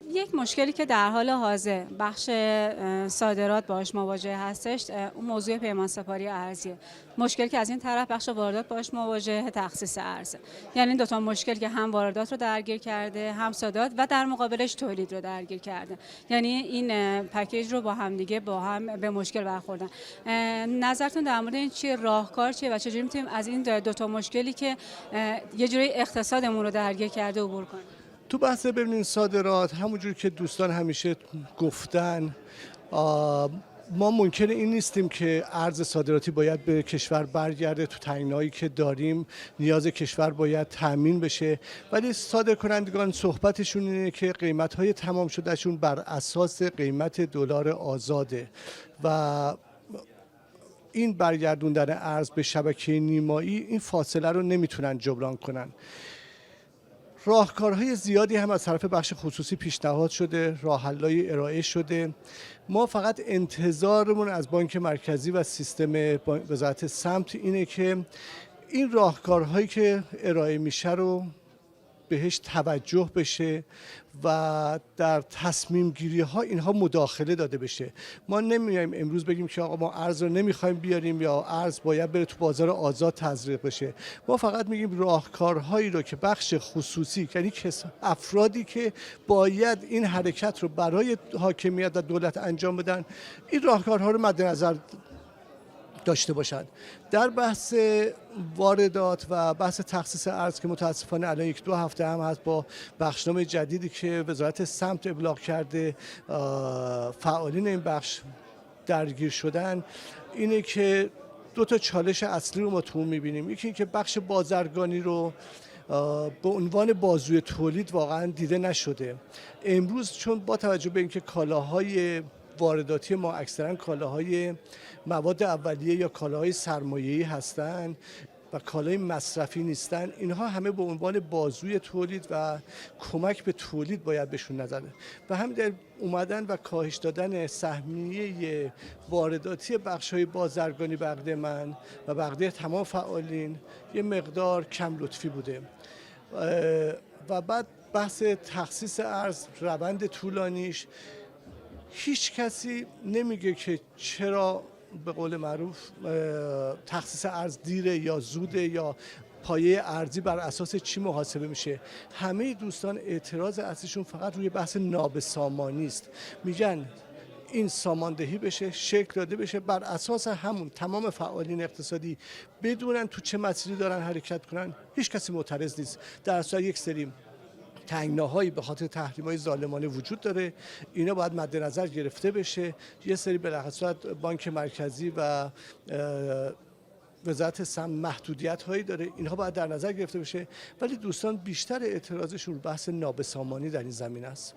یک مشکلی که در حال حاضر بخش صادرات باهاش مواجه هستش، اون موضوع پیمان سپاری ارزیه. مشکلی که از این طرف بخش واردات باهاش مواجه تخصیص ارزه. یعنی این دو تا مشکل که هم واردات رو درگیر کرده، هم صادرات و در مقابلش تولید رو درگیر کرده. یعنی این پکیج رو با هم دیگه با هم به مشکل برخوردن. نظرتون در مورد این چیه؟ راهکار چیه و چجوری میتونیم از این دو تا مشکلی که یه جوری اقتصادمون رو درگیر کرده عبور کنیم؟ تو بحث ببینید صادرات، همونجور که دوستان همیشه گفتن، ما منکر این نیستیم که ارز صادراتی باید به کشور برگرده. تو تنگنایی که داریم نیاز کشور باید تامین بشه، ولی صادرکنندگان صحبتشون اینه که قیمت‌های تمام شدهشون بر اساس قیمت دلار آزاده و این برگردوندن ارز به شبکه نیمایی این فاصله رو نمیتونن جبران کنن. راهکارهای زیادی هم از طرف بخش خصوصی پیشنهاد شده، راه‌حل‌های ارائه شده. ما فقط انتظارمون از بانک مرکزی و سیستم وزارت سمت اینه که این راهکارهایی که ارائه میشه رو بهش توجه بشه و در تصمیم گیری ها اینها مداخله داده بشه. ما نمیایم امروز بگیم که آقا ما ارز رو نمیخوایم بیاریم یا ارز باید بره تو بازار آزاد تزریق بشه. ما فقط میگیم راهکارهایی رو که بخش خصوصی، یعنی افرادی که باید این حرکت رو برای حاکمیت و دولت انجام بدن، این راهکارها رو مد نظر داشته باشند. در بحث واردات و بحث تخصیص ارز که متاسفانه الان یک دو هفته هم هست با بخشنامه جدیدی که وزارت سمت ابلاغ کرده فعالین این بخش درگیر شدن، اینه که دو تا چالش اصلی رو ما تو میبینیم. یکی اینکه بخش بازرگانی رو به عنوان بازوی تولید واقعا دیده نشده. امروز چون با توجه به اینکه کالاهای وارداتی ما اکثرا کالاهای مواد اولیه یا کالاهای سرمایه‌ای هستند و کالای مصرفی نیستن، اینها همه به عنوان بازوی تولید و کمک به تولید باید بهشون نظر بده. و همین در اومدن و کاهش دادن سهمیه وارداتی بخش‌های بازرگانی به عقد من و به عقد تمام فعالین یه مقدار کم لطفی بوده. و بعد بحث تخصیص ارز، روند طولانیش، هیچ کسی نمیگه که چرا به قول معروف تخصیص ارز دیره یا زوده یا پایه ارزی بر اساس چی محاسبه میشه. همه دوستان اعتراض اصلیشون فقط روی بحث نابسامانی است. میگن این ساماندهی بشه، شکل داده بشه، بر اساس همون تمام فعالین اقتصادی بدونن تو چه مسیری دارن حرکت کنن. هیچ کسی معترض نیست. در اصل یک سری تنگناهایی به خاطر تحریم‌های ظالمانه وجود داره، اینا باید مد نظر گرفته بشه. یه سری بالاخره بانک مرکزی و وزارت سمت محدودیت هایی داره، اینها باید در نظر گرفته بشه. ولی دوستان بیشتر اعتراضشون بحث نابسامانی در این زمین است.